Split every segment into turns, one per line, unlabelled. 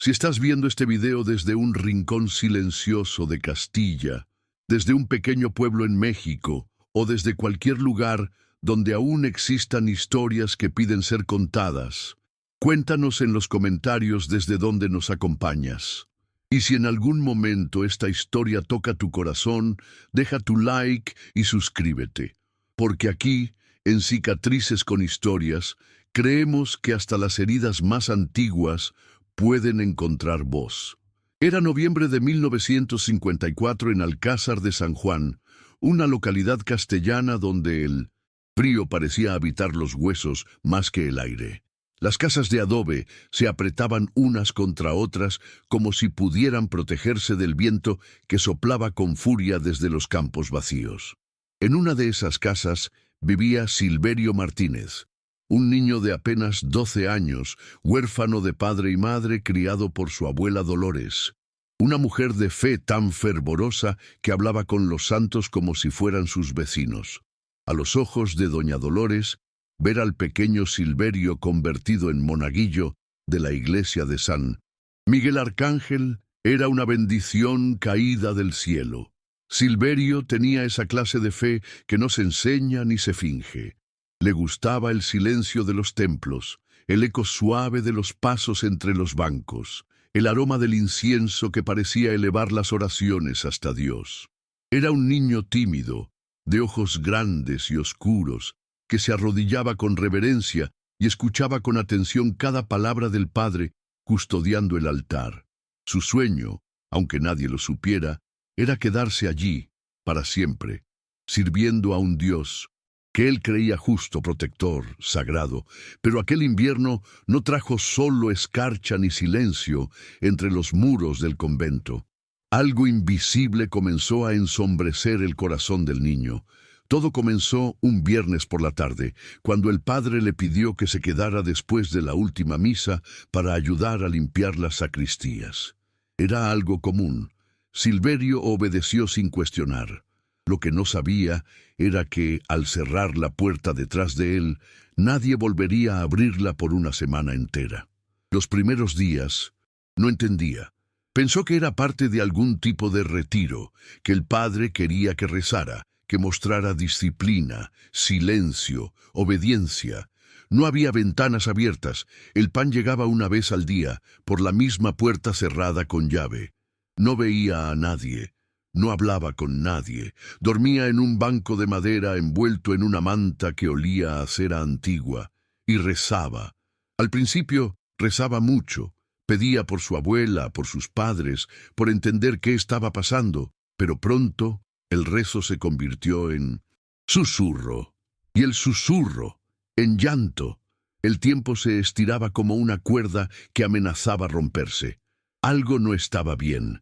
Si estás viendo este video desde un rincón silencioso de Castilla, desde un pequeño pueblo en México o desde cualquier lugar donde aún existan historias que piden ser contadas, cuéntanos en los comentarios desde dónde nos acompañas. Y si en algún momento esta historia toca tu corazón, deja tu like y suscríbete, porque aquí, en Cicatrices con Historias, creemos que hasta las heridas más antiguas pueden encontrar voz. Era noviembre de 1954 en Alcázar de San Juan, una localidad castellana donde el frío parecía habitar los huesos más que el aire. Las casas de adobe se apretaban unas contra otras como si pudieran protegerse del viento que soplaba con furia desde los campos vacíos. En una de esas casas vivía Silverio Martínez, un niño de apenas 12 años, huérfano de padre y madre, criado por su abuela Dolores, una mujer de fe tan fervorosa que hablaba con los santos como si fueran sus vecinos. A los ojos de doña Dolores, ver al pequeño Silverio convertido en monaguillo de la iglesia de San Miguel Arcángel era una bendición caída del cielo. Silverio tenía esa clase de fe que no se enseña ni se finge. Le gustaba el silencio de los templos, el eco suave de los pasos entre los bancos, el aroma del incienso que parecía elevar las oraciones hasta Dios. Era un niño tímido, de ojos grandes y oscuros, que se arrodillaba con reverencia y escuchaba con atención cada palabra del Padre, custodiando el altar. Su sueño, aunque nadie lo supiera, era quedarse allí, para siempre, sirviendo a un Dios que él creía justo, protector, sagrado. Pero aquel invierno no trajo solo escarcha ni silencio entre los muros del convento. Algo invisible comenzó a ensombrecer el corazón del niño. Todo comenzó un viernes por la tarde, cuando el padre le pidió que se quedara después de la última misa para ayudar a limpiar las sacristías. Era algo común. Silverio obedeció sin cuestionar. Lo que no sabía era que, al cerrar la puerta detrás de él, nadie volvería a abrirla por una semana entera. Los primeros días no entendía. Pensó que era parte de algún tipo de retiro, que el padre quería que rezara, que mostrara disciplina, silencio, obediencia. No había ventanas abiertas, el pan llegaba una vez al día, por la misma puerta cerrada con llave. No veía a nadie, no hablaba con nadie, dormía en un banco de madera envuelto en una manta que olía a cera antigua, y rezaba. Al principio rezaba mucho, pedía por su abuela, por sus padres, por entender qué estaba pasando, pero pronto el rezo se convirtió en susurro, y el susurro en llanto. El tiempo se estiraba como una cuerda que amenazaba romperse. Algo no estaba bien.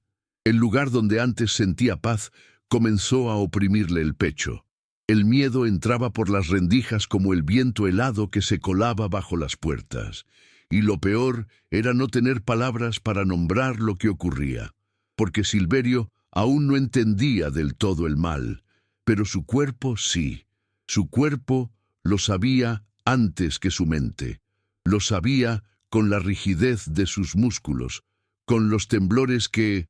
El lugar donde antes sentía paz comenzó a oprimirle el pecho. El miedo entraba por las rendijas como el viento helado que se colaba bajo las puertas. Y lo peor era no tener palabras para nombrar lo que ocurría, porque Silverio aún no entendía del todo el mal, pero su cuerpo sí. Su cuerpo lo sabía antes que su mente. Lo sabía con la rigidez de sus músculos, con los temblores que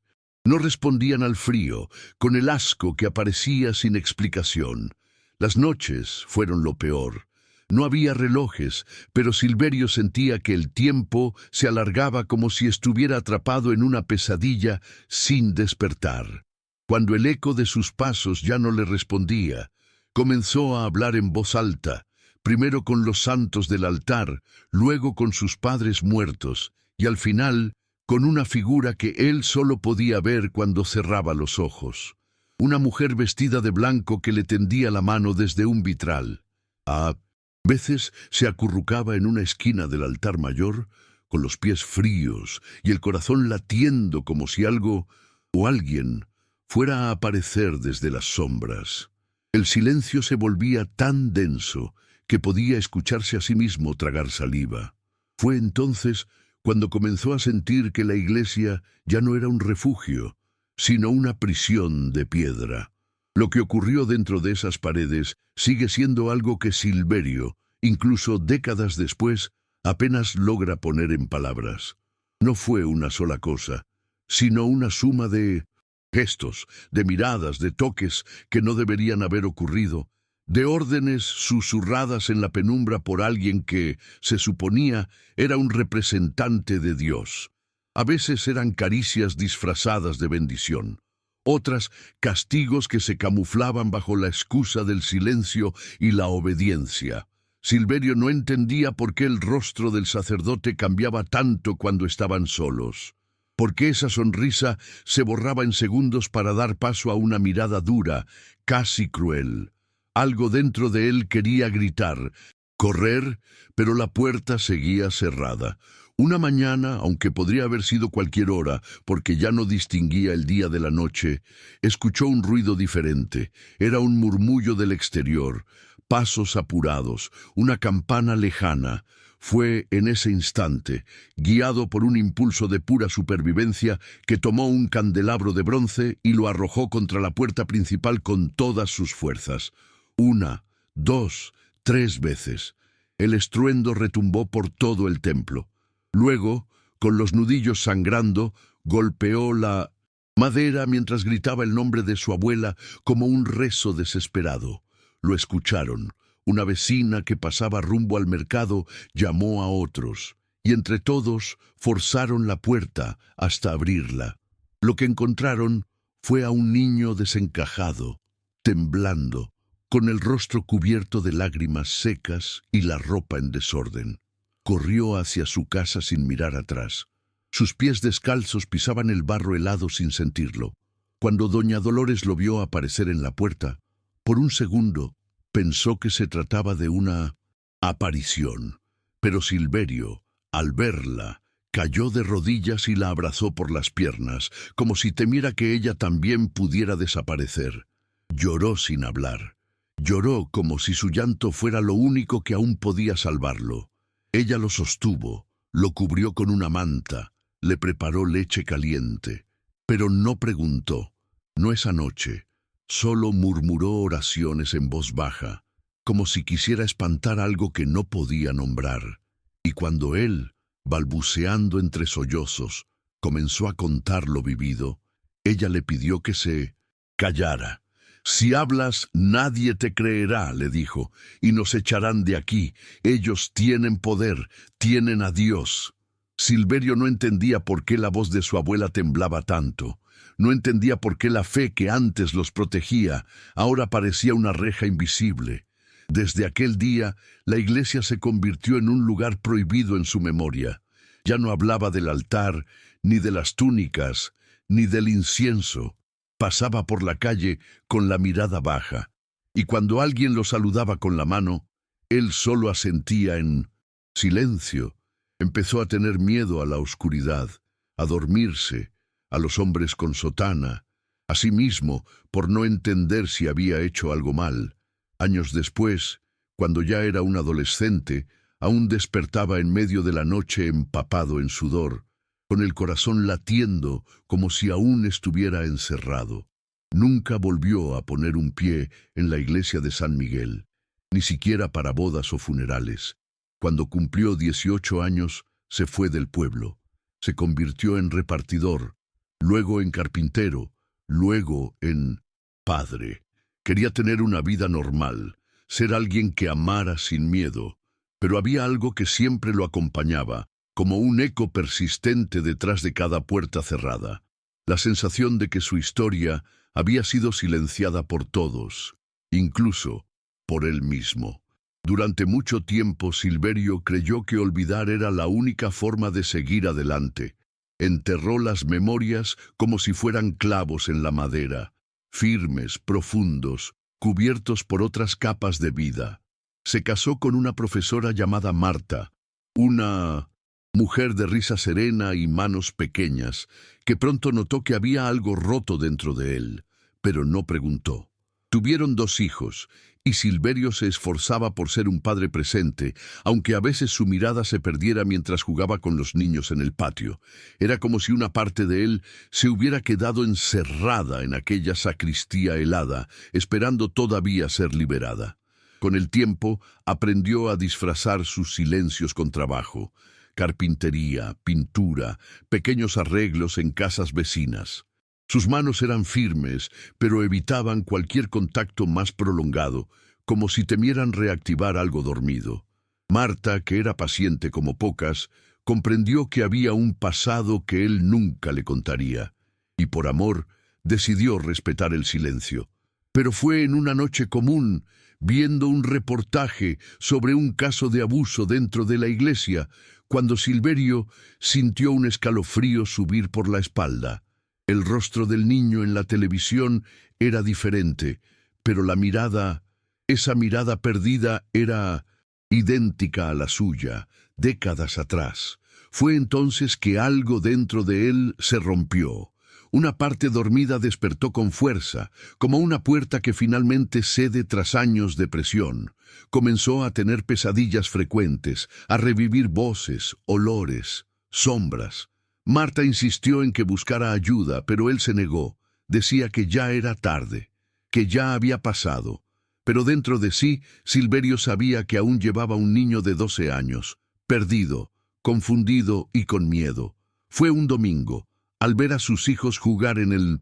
no respondían al frío, con el asco que aparecía sin explicación. Las noches fueron lo peor. No había relojes, pero Silverio sentía que el tiempo se alargaba como si estuviera atrapado en una pesadilla sin despertar. Cuando el eco de sus pasos ya no le respondía, comenzó a hablar en voz alta, primero con los santos del altar, luego con sus padres muertos, y al final con una figura que él solo podía ver cuando cerraba los ojos. Una mujer vestida de blanco que le tendía la mano desde un vitral. A veces se acurrucaba en una esquina del altar mayor, con los pies fríos y el corazón latiendo como si algo o alguien fuera a aparecer desde las sombras. El silencio se volvía tan denso que podía escucharse a sí mismo tragar saliva. Fue entonces cuando comenzó a sentir que la iglesia ya no era un refugio, sino una prisión de piedra. Lo que ocurrió dentro de esas paredes sigue siendo algo que Silverio, incluso décadas después, apenas logra poner en palabras. No fue una sola cosa, sino una suma de gestos, de miradas, de toques que no deberían haber ocurrido, de órdenes susurradas en la penumbra por alguien que, se suponía, era un representante de Dios. A veces eran caricias disfrazadas de bendición, otras castigos que se camuflaban bajo la excusa del silencio y la obediencia. Silverio no entendía por qué el rostro del sacerdote cambiaba tanto cuando estaban solos, por qué esa sonrisa se borraba en segundos para dar paso a una mirada dura, casi cruel. Algo dentro de él quería gritar, correr, pero la puerta seguía cerrada. Una mañana, aunque podría haber sido cualquier hora, porque ya no distinguía el día de la noche, escuchó un ruido diferente. Era un murmullo del exterior, pasos apurados, una campana lejana. Fue en ese instante, guiado por un impulso de pura supervivencia, que tomó un candelabro de bronce y lo arrojó contra la puerta principal con todas sus fuerzas. 1, 2, 3 veces. El estruendo retumbó por todo el templo. Luego, con los nudillos sangrando, golpeó la madera mientras gritaba el nombre de su abuela como un rezo desesperado. Lo escucharon. Una vecina que pasaba rumbo al mercado llamó a otros, y entre todos forzaron la puerta hasta abrirla. Lo que encontraron fue a un niño desencajado, temblando, con el rostro cubierto de lágrimas secas y la ropa en desorden. Corrió hacia su casa sin mirar atrás. Sus pies descalzos pisaban el barro helado sin sentirlo. Cuando doña Dolores lo vio aparecer en la puerta, por un segundo pensó que se trataba de una aparición. Pero Silverio, al verla, cayó de rodillas y la abrazó por las piernas, como si temiera que ella también pudiera desaparecer. Lloró sin hablar. Lloró como si su llanto fuera lo único que aún podía salvarlo. Ella lo sostuvo, lo cubrió con una manta, le preparó leche caliente, pero no preguntó, no esa noche, solo murmuró oraciones en voz baja, como si quisiera espantar algo que no podía nombrar. Y cuando él, balbuceando entre sollozos, comenzó a contar lo vivido, ella le pidió que se callara. «Si hablas, nadie te creerá», le dijo, «y nos echarán de aquí. Ellos tienen poder, tienen a Dios». Silverio no entendía por qué la voz de su abuela temblaba tanto. No entendía por qué la fe que antes los protegía ahora parecía una reja invisible. Desde aquel día, la iglesia se convirtió en un lugar prohibido en su memoria. Ya no hablaba del altar, ni de las túnicas, ni del incienso. Pasaba por la calle con la mirada baja, y cuando alguien lo saludaba con la mano, él solo asentía en silencio. Empezó a tener miedo a la oscuridad, a dormirse, a los hombres con sotana, a sí mismo por no entender si había hecho algo mal. Años después, cuando ya era un adolescente, aún despertaba en medio de la noche empapado en sudor, con el corazón latiendo como si aún estuviera encerrado. Nunca volvió a poner un pie en la iglesia de San Miguel, ni siquiera para bodas o funerales. Cuando cumplió 18 años, se fue del pueblo. Se convirtió en repartidor, luego en carpintero, luego en padre. Quería tener una vida normal, ser alguien que amara sin miedo, pero había algo que siempre lo acompañaba, como un eco persistente detrás de cada puerta cerrada. La sensación de que su historia había sido silenciada por todos, incluso por él mismo. Durante mucho tiempo Silverio creyó que olvidar era la única forma de seguir adelante. Enterró las memorias como si fueran clavos en la madera, firmes, profundos, cubiertos por otras capas de vida. Se casó con una profesora llamada Marta, una mujer de risa serena y manos pequeñas, que pronto notó que había algo roto dentro de él, pero no preguntó. Tuvieron 2 hijos, y Silverio se esforzaba por ser un padre presente, aunque a veces su mirada se perdiera mientras jugaba con los niños en el patio. Era como si una parte de él se hubiera quedado encerrada en aquella sacristía helada, esperando todavía ser liberada. Con el tiempo, aprendió a disfrazar sus silencios con trabajo. carpintería, pintura, pequeños arreglos en casas vecinas. Sus manos eran firmes, pero evitaban cualquier contacto más prolongado, como si temieran reactivar algo dormido. Marta, que era paciente como pocas, comprendió que había un pasado que él nunca le contaría, y por amor decidió respetar el silencio. Pero fue en una noche común, viendo un reportaje sobre un caso de abuso dentro de la iglesia, cuando Silverio sintió un escalofrío subir por la espalda. El rostro del niño en la televisión era diferente, pero la mirada, esa mirada perdida, era idéntica a la suya, décadas atrás. Fue entonces que algo dentro de él se rompió. Una parte dormida despertó con fuerza, como una puerta que finalmente cede tras años de presión. Comenzó a tener pesadillas frecuentes, a revivir voces, olores, sombras. Marta insistió en que buscara ayuda, pero él se negó. Decía que ya era tarde, que ya había pasado. Pero dentro de sí, Silverio sabía que aún llevaba un niño de 12 años, perdido, confundido y con miedo. Fue un domingo, al ver a sus hijos jugar en el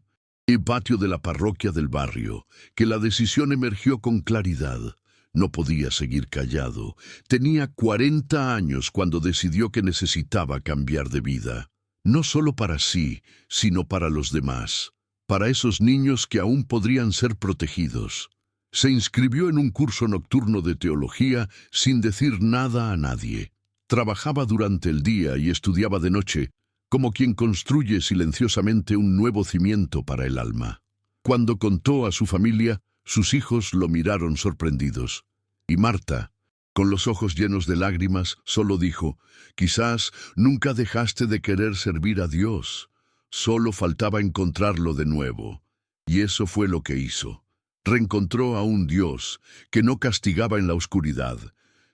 patio de la parroquia del barrio, que la decisión emergió con claridad. No podía seguir callado. Tenía 40 años cuando decidió que necesitaba cambiar de vida. No solo para sí, sino para los demás, para esos niños que aún podrían ser protegidos. Se inscribió en un curso nocturno de teología sin decir nada a nadie. Trabajaba durante el día y estudiaba de noche, como quien construye silenciosamente un nuevo cimiento para el alma. Cuando contó a su familia, sus hijos lo miraron sorprendidos. Y Marta, con los ojos llenos de lágrimas, solo dijo: «Quizás nunca dejaste de querer servir a Dios. Solo faltaba encontrarlo de nuevo». Y eso fue lo que hizo. Reencontró a un Dios que no castigaba en la oscuridad,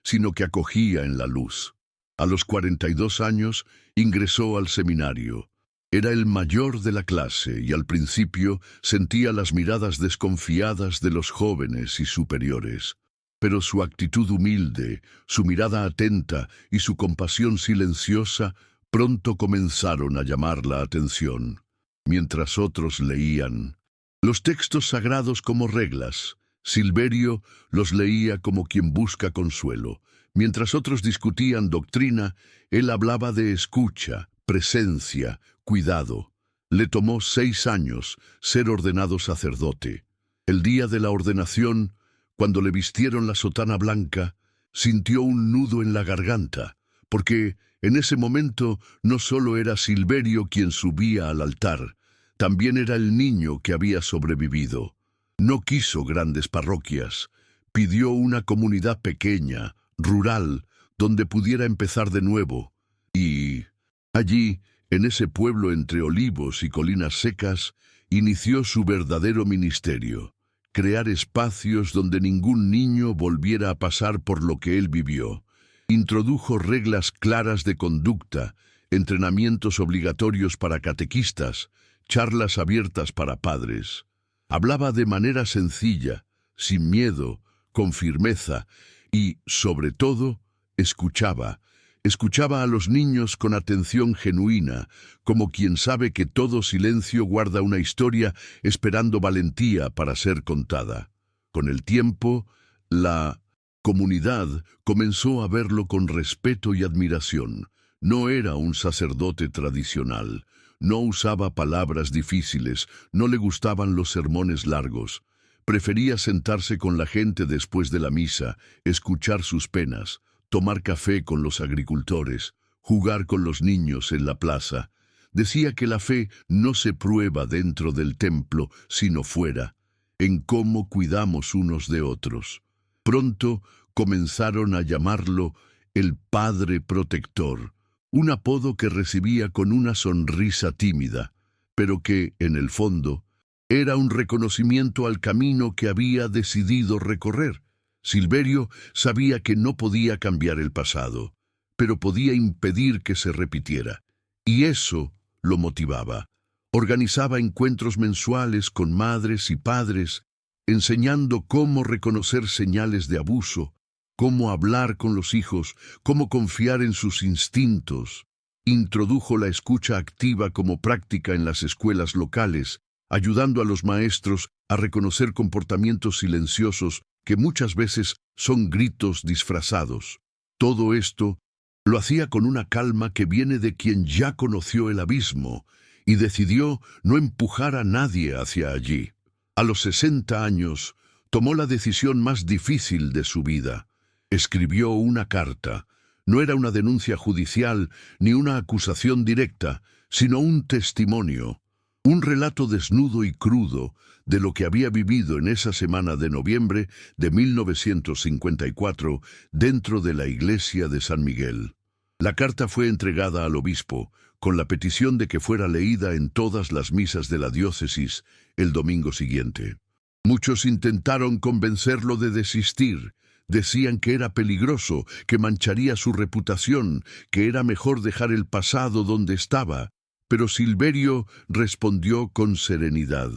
sino que acogía en la luz. A los 42 años ingresó al seminario. Era el mayor de la clase y al principio sentía las miradas desconfiadas de los jóvenes y superiores. Pero su actitud humilde, su mirada atenta y su compasión silenciosa pronto comenzaron a llamar la atención. Mientras otros leían los textos sagrados como reglas, Silverio los leía como quien busca consuelo. Mientras otros discutían doctrina, él hablaba de escucha, presencia, cuidado. Le tomó 6 años ser ordenado sacerdote. El día de la ordenación, cuando le vistieron la sotana blanca, sintió un nudo en la garganta, porque en ese momento no solo era Silverio quien subía al altar, también era el niño que había sobrevivido. No quiso grandes parroquias, pidió una comunidad pequeña, rural, donde pudiera empezar de nuevo. Y allí, en ese pueblo entre olivos y colinas secas, inició su verdadero ministerio: crear espacios donde ningún niño volviera a pasar por lo que él vivió. Introdujo reglas claras de conducta, entrenamientos obligatorios para catequistas, charlas abiertas para padres. Hablaba de manera sencilla, sin miedo, con firmeza y, sobre todo, escuchaba. Escuchaba a los niños con atención genuina, como quien sabe que todo silencio guarda una historia esperando valentía para ser contada. Con el tiempo, la comunidad comenzó a verlo con respeto y admiración. No era un sacerdote tradicional. No usaba palabras difíciles, no le gustaban los sermones largos. Prefería sentarse con la gente después de la misa, escuchar sus penas, tomar café con los agricultores, jugar con los niños en la plaza. Decía que la fe no se prueba dentro del templo, sino fuera, en cómo cuidamos unos de otros. Pronto comenzaron a llamarlo el Padre Protector, un apodo que recibía con una sonrisa tímida, pero que, en el fondo, era un reconocimiento al camino que había decidido recorrer. Silverio sabía que no podía cambiar el pasado, pero podía impedir que se repitiera. Y eso lo motivaba. Organizaba encuentros mensuales con madres y padres, enseñando cómo reconocer señales de abuso, cómo hablar con los hijos, cómo confiar en sus instintos. Introdujo la escucha activa como práctica en las escuelas locales, ayudando a los maestros a reconocer comportamientos silenciosos que muchas veces son gritos disfrazados. Todo esto lo hacía con una calma que viene de quien ya conoció el abismo y decidió no empujar a nadie hacia allí. A los 60 años, tomó la decisión más difícil de su vida. Escribió una carta. No era una denuncia judicial ni una acusación directa, sino un testimonio, un relato desnudo y crudo de lo que había vivido en esa semana de noviembre de 1954 dentro de la iglesia de San Miguel. La carta fue entregada al obispo con la petición de que fuera leída en todas las misas de la diócesis el domingo siguiente. Muchos intentaron convencerlo de desistir. Decían que era peligroso, que mancharía su reputación, que era mejor dejar el pasado donde estaba. Pero Silverio respondió con serenidad: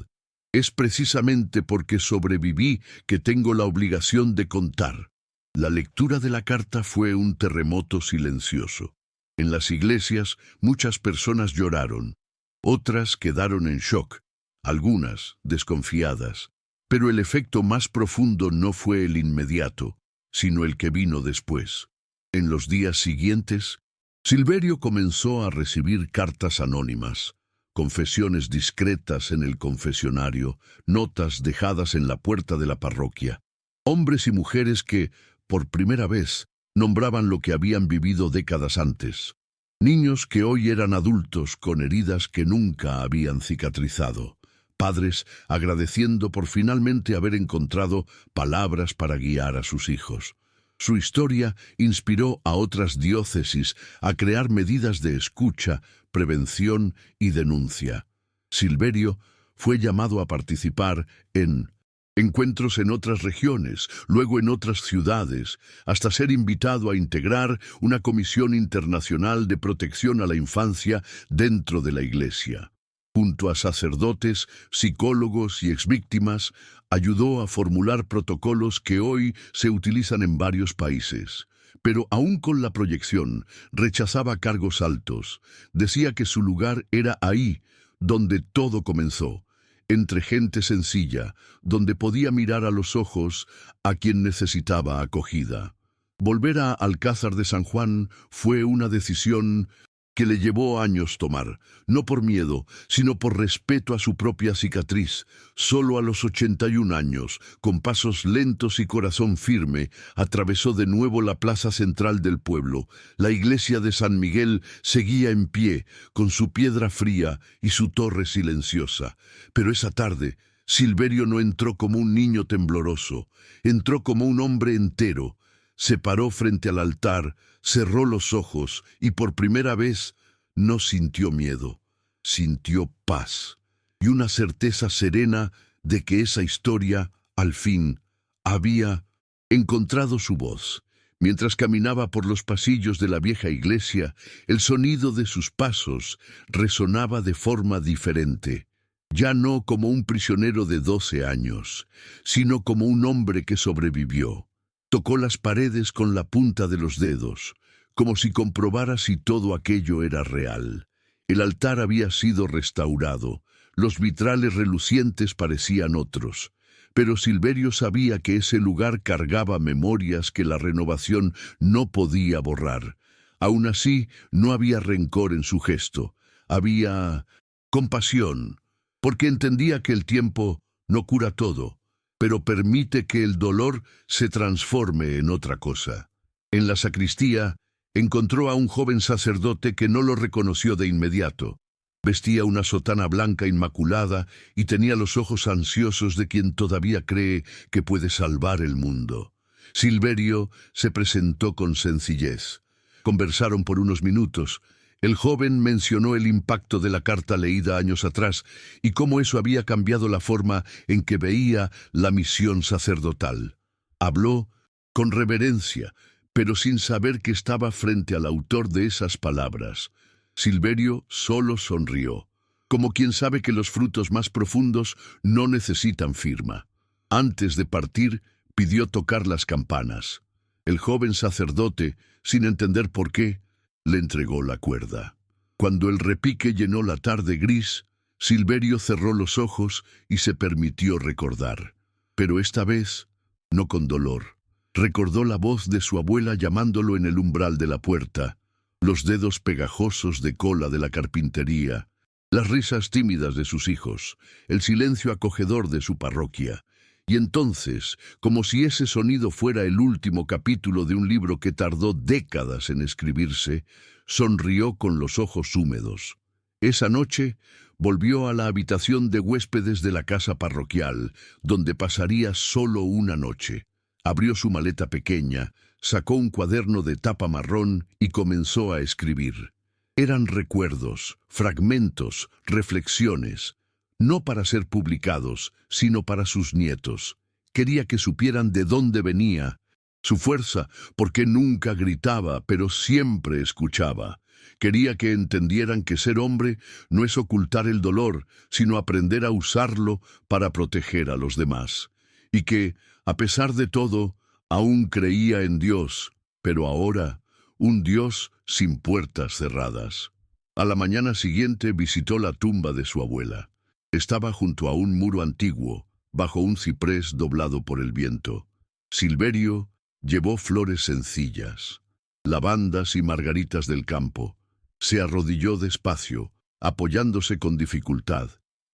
«Es precisamente porque sobreviví que tengo la obligación de contar». La lectura de la carta fue un terremoto silencioso. En las iglesias muchas personas lloraron, otras quedaron en shock, algunas desconfiadas. Pero el efecto más profundo no fue el inmediato, sino el que vino después. En los días siguientes, Silverio comenzó a recibir cartas anónimas, confesiones discretas en el confesionario, notas dejadas en la puerta de la parroquia. Hombres y mujeres que, por primera vez, nombraban lo que habían vivido décadas antes. Niños que hoy eran adultos con heridas que nunca habían cicatrizado. Padres agradeciendo por finalmente haber encontrado palabras para guiar a sus hijos. Su historia inspiró a otras diócesis a crear medidas de escucha, prevención y denuncia. Silverio fue llamado a participar en encuentros en otras regiones, luego en otras ciudades, hasta ser invitado a integrar una comisión internacional de protección a la infancia dentro de la Iglesia. Junto a sacerdotes, psicólogos y exvíctimas, ayudó a formular protocolos que hoy se utilizan en varios países. Pero aún con la proyección, rechazaba cargos altos. Decía que su lugar era ahí, donde todo comenzó, entre gente sencilla, donde podía mirar a los ojos a quien necesitaba acogida. Volver a Alcázar de San Juan fue una decisión que le llevó años tomar, no por miedo, sino por respeto a su propia cicatriz. Solo a los 81 años, con pasos lentos y corazón firme, atravesó de nuevo la plaza central del pueblo. La iglesia de San Miguel seguía en pie, con su piedra fría y su torre silenciosa. Pero esa tarde, Silverio no entró como un niño tembloroso, entró como un hombre entero. Se paró frente al altar, cerró los ojos y por primera vez no sintió miedo, sintió paz y una certeza serena de que esa historia, al fin, había encontrado su voz. Mientras caminaba por los pasillos de la vieja iglesia, el sonido de sus pasos resonaba de forma diferente. Ya no como un prisionero de 12 años, sino como un hombre que sobrevivió. Tocó las paredes con la punta de los dedos, como si comprobara si todo aquello era real. El altar había sido restaurado, los vitrales relucientes parecían otros, pero Silverio sabía que ese lugar cargaba memorias que la renovación no podía borrar. Aún así, no había rencor en su gesto, había compasión, porque entendía que el tiempo no cura todo, pero permite que el dolor se transforme en otra cosa. En la sacristía, encontró a un joven sacerdote que no lo reconoció de inmediato. Vestía una sotana blanca inmaculada y tenía los ojos ansiosos de quien todavía cree que puede salvar el mundo. Silverio se presentó con sencillez. Conversaron por unos minutos. El joven mencionó el impacto de la carta leída años atrás y cómo eso había cambiado la forma en que veía la misión sacerdotal. Habló con reverencia, pero sin saber que estaba frente al autor de esas palabras. Silverio solo sonrió, como quien sabe que los frutos más profundos no necesitan firma. Antes de partir, pidió tocar las campanas. El joven sacerdote, sin entender por qué, le entregó la cuerda. Cuando el repique llenó la tarde gris, Silverio cerró los ojos y se permitió recordar. Pero esta vez, no con dolor. Recordó la voz de su abuela llamándolo en el umbral de la puerta, los dedos pegajosos de cola de la carpintería, las risas tímidas de sus hijos, el silencio acogedor de su parroquia. Y entonces, como si ese sonido fuera el último capítulo de un libro que tardó décadas en escribirse, sonrió con los ojos húmedos. Esa noche volvió a la habitación de huéspedes de la casa parroquial, donde pasaría solo una noche. Abrió su maleta pequeña, sacó un cuaderno de tapa marrón y comenzó a escribir. Eran recuerdos, fragmentos, reflexiones, no para ser publicados, sino para sus nietos. Quería que supieran de dónde venía, su fuerza, porque nunca gritaba, pero siempre escuchaba. Quería que entendieran que ser hombre no es ocultar el dolor, sino aprender a usarlo para proteger a los demás. Y que, a pesar de todo, aún creía en Dios, pero ahora, un Dios sin puertas cerradas. A la mañana siguiente visitó la tumba de su abuela. Estaba junto a un muro antiguo, bajo un ciprés doblado por el viento. Silverio llevó flores sencillas, lavandas y margaritas del campo. Se arrodilló despacio, apoyándose con dificultad,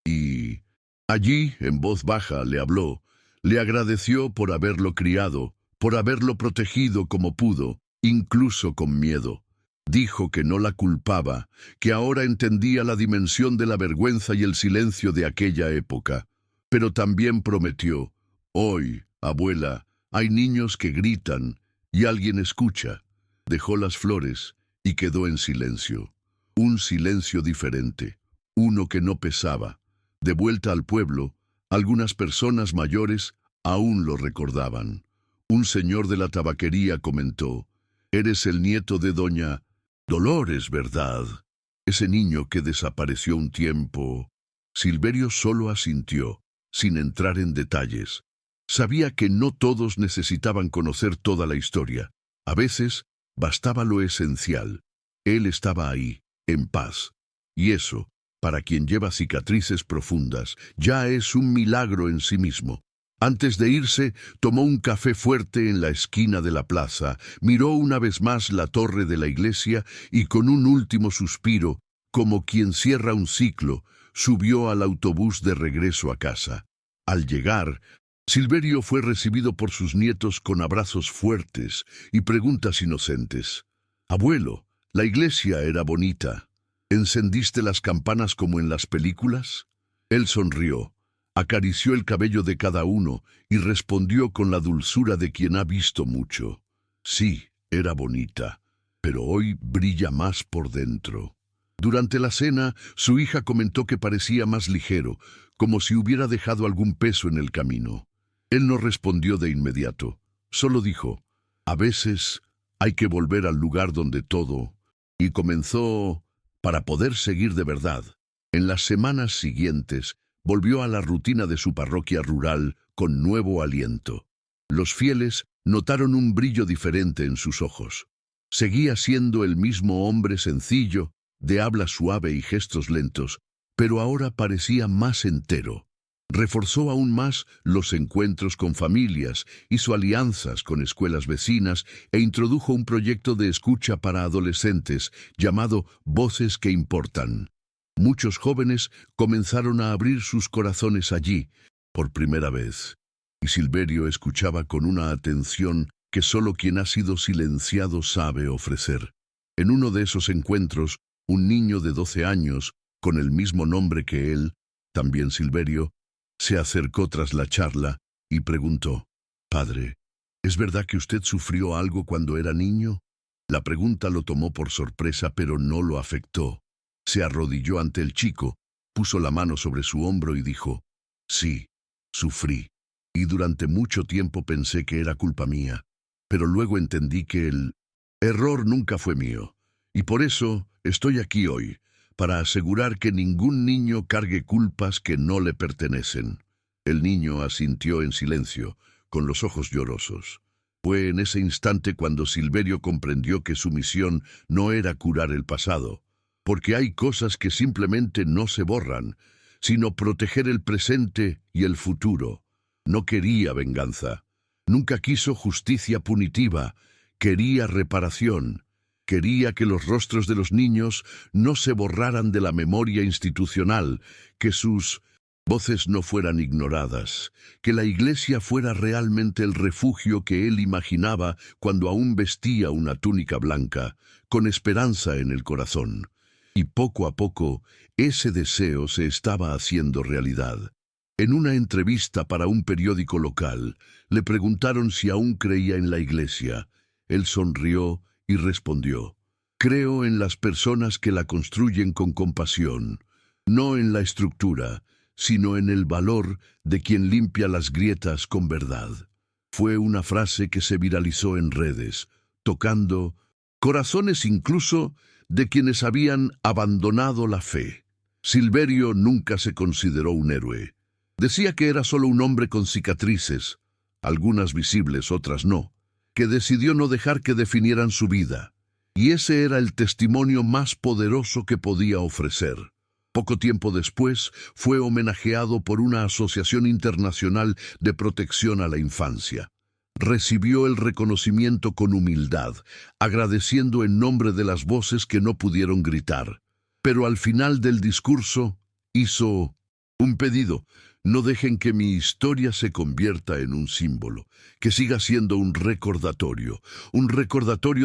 y allí, en voz baja, le habló. Le agradeció por haberlo criado, por haberlo protegido como pudo, incluso con miedo. Dijo que no la culpaba, que ahora entendía la dimensión de la vergüenza y el silencio de aquella época. Pero también prometió: hoy, abuela, hay niños que gritan y alguien escucha. Dejó las flores y quedó en silencio. Un silencio diferente, uno que no pesaba. De vuelta al pueblo, algunas personas mayores aún lo recordaban. Un señor de la tabaquería comentó: «Eres el nieto de doña Dolores, ¿verdad? Ese niño que desapareció un tiempo». Silverio solo asintió, sin entrar en detalles. Sabía que no todos necesitaban conocer toda la historia. A veces bastaba lo esencial. Él estaba ahí, en paz. Y eso, para quien lleva cicatrices profundas, ya es un milagro en sí mismo. Antes de irse, tomó un café fuerte en la esquina de la plaza, miró una vez más la torre de la iglesia y con un último suspiro, como quien cierra un ciclo, subió al autobús de regreso a casa. Al llegar, Silverio fue recibido por sus nietos con abrazos fuertes y preguntas inocentes. «Abuelo, la iglesia era bonita. ¿Encendiste las campanas como en las películas?» Él sonrió, acarició el cabello de cada uno y respondió con la dulzura de quien ha visto mucho. «Sí, era bonita, pero hoy brilla más por dentro». Durante la cena, su hija comentó que parecía más ligero, como si hubiera dejado algún peso en el camino. Él no respondió de inmediato, solo dijo: «A veces hay que volver al lugar donde todo», y comenzó para poder seguir de verdad. En las semanas siguientes, volvió a la rutina de su parroquia rural con nuevo aliento. Los fieles notaron un brillo diferente en sus ojos. Seguía siendo el mismo hombre sencillo, de habla suave y gestos lentos, pero ahora parecía más entero. Reforzó aún más los encuentros con familias, hizo alianzas con escuelas vecinas e introdujo un proyecto de escucha para adolescentes llamado Voces que Importan. Muchos jóvenes comenzaron a abrir sus corazones allí, por primera vez, y Silverio escuchaba con una atención que solo quien ha sido silenciado sabe ofrecer. En uno de esos encuentros, un niño de 12 años, con el mismo nombre que él, también Silverio, se acercó tras la charla y preguntó: «Padre, ¿es verdad que usted sufrió algo cuando era niño?». La pregunta lo tomó por sorpresa, pero no lo afectó. Se arrodilló ante el chico, puso la mano sobre su hombro y dijo: «Sí, sufrí. Y durante mucho tiempo pensé que era culpa mía, pero luego entendí que el error nunca fue mío. Y por eso estoy aquí hoy, para asegurar que ningún niño cargue culpas que no le pertenecen». El niño asintió en silencio, con los ojos llorosos. Fue en ese instante cuando Silverio comprendió que su misión no era curar el pasado, porque hay cosas que simplemente no se borran, sino proteger el presente y el futuro. No quería venganza, nunca quiso justicia punitiva, quería reparación. Quería que los rostros de los niños no se borraran de la memoria institucional, que sus voces no fueran ignoradas, que la Iglesia fuera realmente el refugio que él imaginaba cuando aún vestía una túnica blanca, con esperanza en el corazón. Y poco a poco, ese deseo se estaba haciendo realidad. En una entrevista para un periódico local, le preguntaron si aún creía en la Iglesia. Él sonrió y respondió: «Creo en las personas que la construyen con compasión, no en la estructura, sino en el valor de quien limpia las grietas con verdad». Fue una frase que se viralizó en redes, tocando corazones incluso de quienes habían abandonado la fe. Silverio nunca se consideró un héroe. Decía que era solo un hombre con cicatrices, algunas visibles, otras no, que decidió no dejar que definieran su vida. Y ese era el testimonio más poderoso que podía ofrecer. Poco tiempo después, fue homenajeado por una asociación internacional de protección a la infancia. Recibió el reconocimiento con humildad, agradeciendo en nombre de las voces que no pudieron gritar. Pero al final del discurso, hizo un pedido: «No dejen que mi historia se convierta en un símbolo, que siga siendo un recordatorio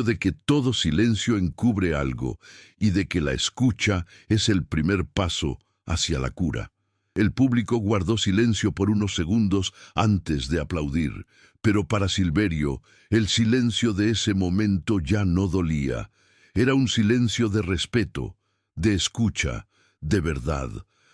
de que todo silencio encubre algo y de que la escucha es el primer paso hacia la cura». El público guardó silencio por unos segundos antes de aplaudir, pero para Silverio, el silencio de ese momento ya no dolía. Era un silencio de respeto, de escucha, de verdad.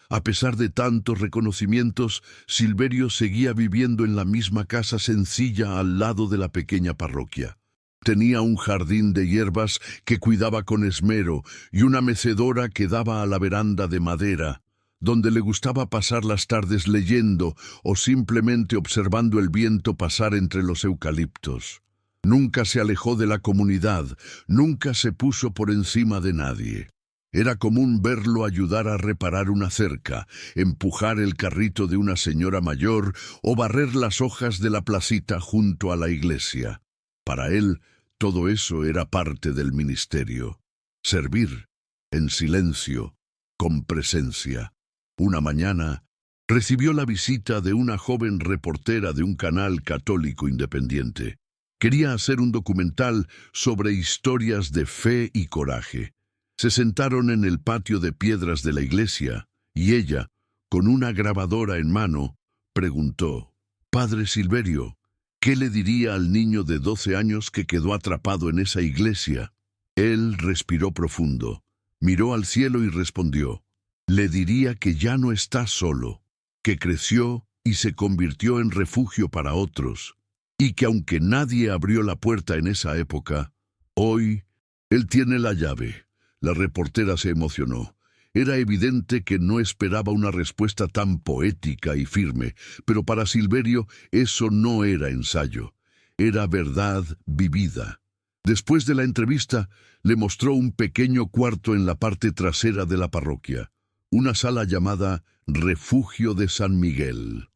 A pesar de tantos reconocimientos, Silverio seguía viviendo en la misma casa sencilla al lado de la pequeña parroquia. Tenía un jardín de hierbas que cuidaba con esmero y una mecedora que daba a la veranda de madera, donde le gustaba pasar las tardes leyendo o simplemente observando el viento pasar entre los eucaliptos. Nunca se alejó de la comunidad, nunca se puso por encima de nadie. Era común verlo ayudar a reparar una cerca, empujar el carrito de una señora mayor o barrer las hojas de la placita junto a la iglesia. Para él, todo eso era parte del ministerio. Servir, en silencio, con presencia. Una mañana, recibió la visita de una joven reportera de un canal católico independiente. Quería hacer un documental sobre historias de fe y coraje. Se sentaron en el patio de piedras de la iglesia y ella, con una grabadora en mano, preguntó: «Padre Silverio, ¿qué le diría al niño de 12 años que quedó atrapado en esa iglesia?». Él respiró profundo, miró al cielo y respondió: «Le diría que ya no está solo, que creció y se convirtió en refugio para otros, y que aunque nadie abrió la puerta en esa época, hoy él tiene la llave». La reportera se emocionó. Era evidente que no esperaba una respuesta tan poética y firme, pero para Silverio eso no era ensayo, era verdad vivida. Después de la entrevista, le mostró un pequeño cuarto en la parte trasera de la parroquia, una sala llamada Refugio de San Miguel.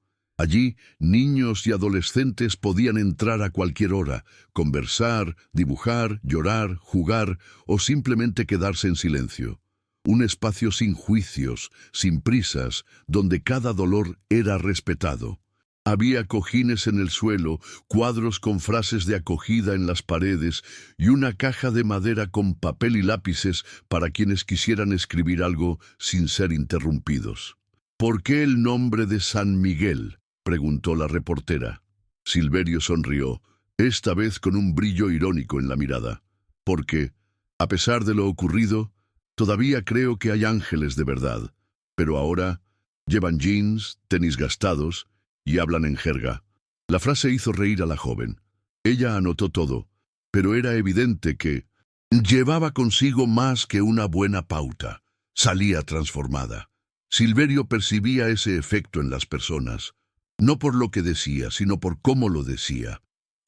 Allí, niños y adolescentes podían entrar a cualquier hora, conversar, dibujar, llorar, jugar o simplemente quedarse en silencio. Un espacio sin juicios, sin prisas, donde cada dolor era respetado. Había cojines en el suelo, cuadros con frases de acogida en las paredes y una caja de madera con papel y lápices para quienes quisieran escribir algo sin ser interrumpidos. «¿Por qué el nombre de San Miguel?», preguntó la reportera. Silverio sonrió, esta vez con un brillo irónico en la mirada. «Porque, a pesar de lo ocurrido, todavía creo que hay ángeles de verdad. Pero ahora llevan jeans, tenis gastados y hablan en jerga». La frase hizo reír a la joven. Ella anotó todo, pero era evidente que llevaba consigo más que una buena pauta. Salía transformada. Silverio percibía ese efecto en las personas. No por lo que decía, sino por cómo lo decía.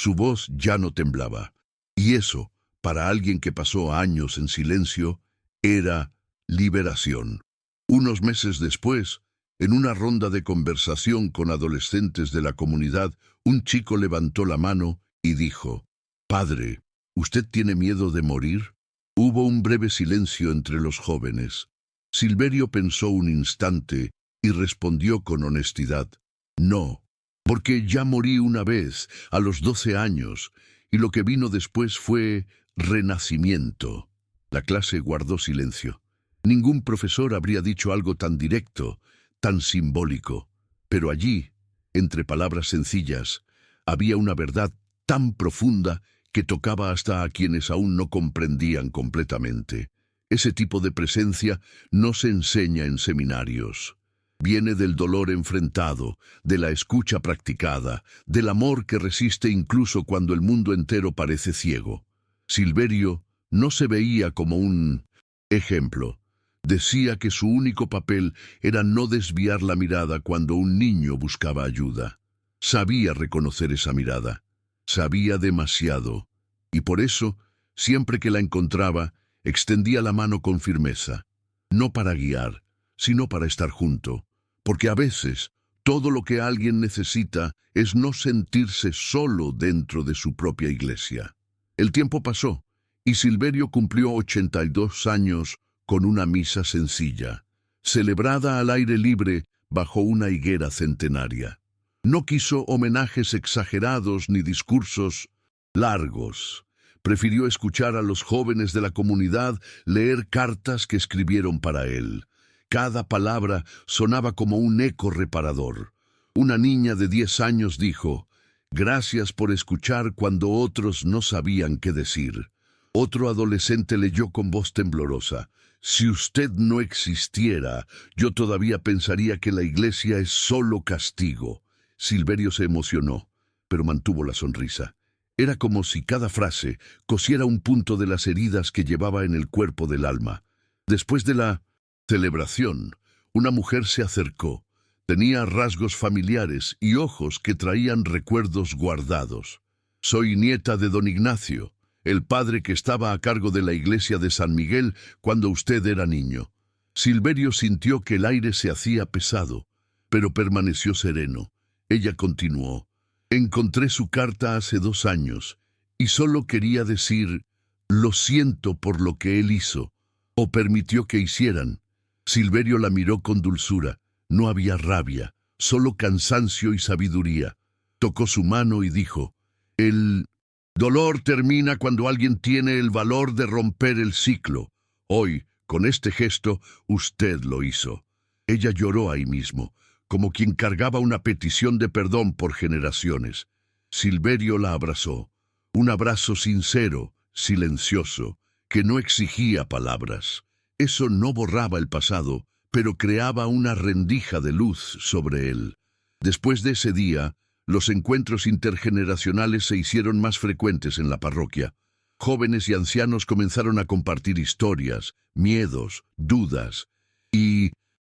Su voz ya no temblaba. Y eso, para alguien que pasó años en silencio, era liberación. Unos meses después, en una ronda de conversación con adolescentes de la comunidad, un chico levantó la mano y dijo: «Padre, ¿usted tiene miedo de morir?». Hubo un breve silencio entre los jóvenes. Silverio pensó un instante y respondió con honestidad: «No, porque ya morí una vez, a los 12 años, y lo que vino después fue renacimiento». La clase guardó silencio. Ningún profesor habría dicho algo tan directo, tan simbólico. Pero allí, entre palabras sencillas, había una verdad tan profunda que tocaba hasta a quienes aún no comprendían completamente. Ese tipo de presencia no se enseña en seminarios. Viene del dolor enfrentado, de la escucha practicada, del amor que resiste incluso cuando el mundo entero parece ciego. Silverio no se veía como un ejemplo. Decía que su único papel era no desviar la mirada cuando un niño buscaba ayuda. Sabía reconocer esa mirada. Sabía demasiado. Y por eso, siempre que la encontraba, extendía la mano con firmeza. No para guiar, sino para estar junto. Porque a veces, todo lo que alguien necesita es no sentirse solo dentro de su propia iglesia. El tiempo pasó, y Silverio cumplió 82 años con una misa sencilla, celebrada al aire libre bajo una higuera centenaria. No quiso homenajes exagerados ni discursos largos. Prefirió escuchar a los jóvenes de la comunidad leer cartas que escribieron para él. Cada palabra sonaba como un eco reparador. Una niña de 10 años dijo: «Gracias por escuchar cuando otros no sabían qué decir». Otro adolescente leyó con voz temblorosa: «Si usted no existiera, yo todavía pensaría que la iglesia es solo castigo». Silverio se emocionó, pero mantuvo la sonrisa. Era como si cada frase cosiera un punto de las heridas que llevaba en el cuerpo del alma. Después de la celebración, una mujer se acercó. Tenía rasgos familiares y ojos que traían recuerdos guardados. «Soy nieta de don Ignacio, el padre que estaba a cargo de la iglesia de San Miguel cuando usted era niño». Silverio sintió que el aire se hacía pesado, pero permaneció sereno. Ella continuó: «Encontré su carta hace 2 años y solo quería decir: lo siento por lo que él hizo, o permitió que hicieran». Silverio la miró con dulzura. No había rabia, solo cansancio y sabiduría. Tocó su mano y dijo: «El dolor termina cuando alguien tiene el valor de romper el ciclo. Hoy, con este gesto, usted lo hizo». Ella lloró ahí mismo, como quien cargaba una petición de perdón por generaciones. Silverio la abrazó. Un abrazo sincero, silencioso, que no exigía palabras. Eso no borraba el pasado, pero creaba una rendija de luz sobre él. Después de ese día, los encuentros intergeneracionales se hicieron más frecuentes en la parroquia. Jóvenes y ancianos comenzaron a compartir historias, miedos, dudas. Y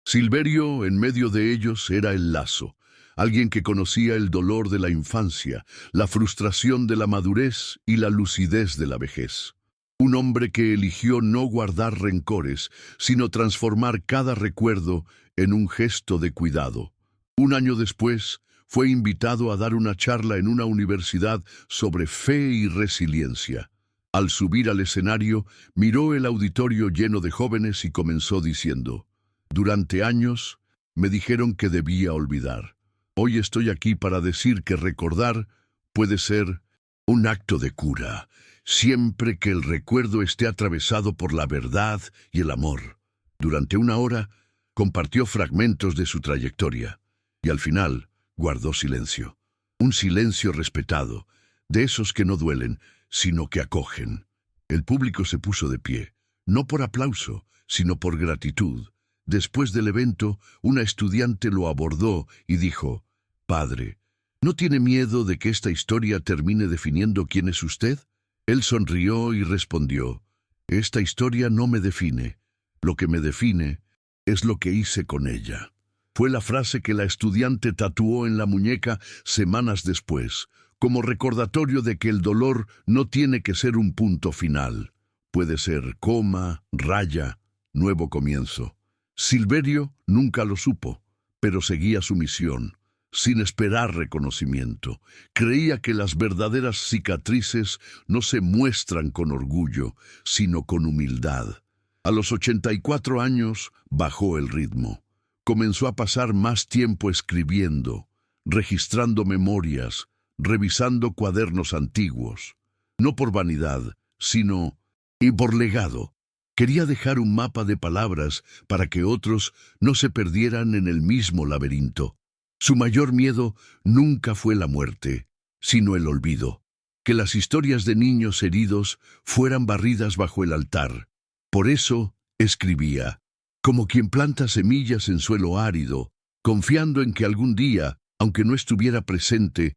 Silverio, en medio de ellos, era el lazo. Alguien que conocía el dolor de la infancia, la frustración de la madurez y la lucidez de la vejez. Un hombre que eligió no guardar rencores, sino transformar cada recuerdo en un gesto de cuidado. Un año después, fue invitado a dar una charla en una universidad sobre fe y resiliencia. Al subir al escenario, miró el auditorio lleno de jóvenes y comenzó diciendo: «Durante años me dijeron que debía olvidar. Hoy estoy aquí para decir que recordar puede ser un acto de cura, siempre que el recuerdo esté atravesado por la verdad y el amor». Durante una hora, compartió fragmentos de su trayectoria, y al final guardó silencio. Un silencio respetado, de esos que no duelen, sino que acogen. El público se puso de pie, no por aplauso, sino por gratitud. Después del evento, una estudiante lo abordó y dijo: «Padre, ¿no tiene miedo de que esta historia termine definiendo quién es usted?». Él sonrió y respondió: «Esta historia no me define. Lo que me define es lo que hice con ella». Fue la frase que la estudiante tatuó en la muñeca semanas después, como recordatorio de que el dolor no tiene que ser un punto final. Puede ser coma, raya, nuevo comienzo. Silverio nunca lo supo, pero seguía su misión, sin esperar reconocimiento. Creía que las verdaderas cicatrices no se muestran con orgullo, sino con humildad. A los 84 años bajó el ritmo. Comenzó a pasar más tiempo escribiendo, registrando memorias, revisando cuadernos antiguos. No por vanidad, sino y por legado. Quería dejar un mapa de palabras para que otros no se perdieran en el mismo laberinto. Su mayor miedo nunca fue la muerte, sino el olvido. Que las historias de niños heridos fueran barridas bajo el altar. Por eso escribía, como quien planta semillas en suelo árido, confiando en que algún día, aunque no estuviera presente,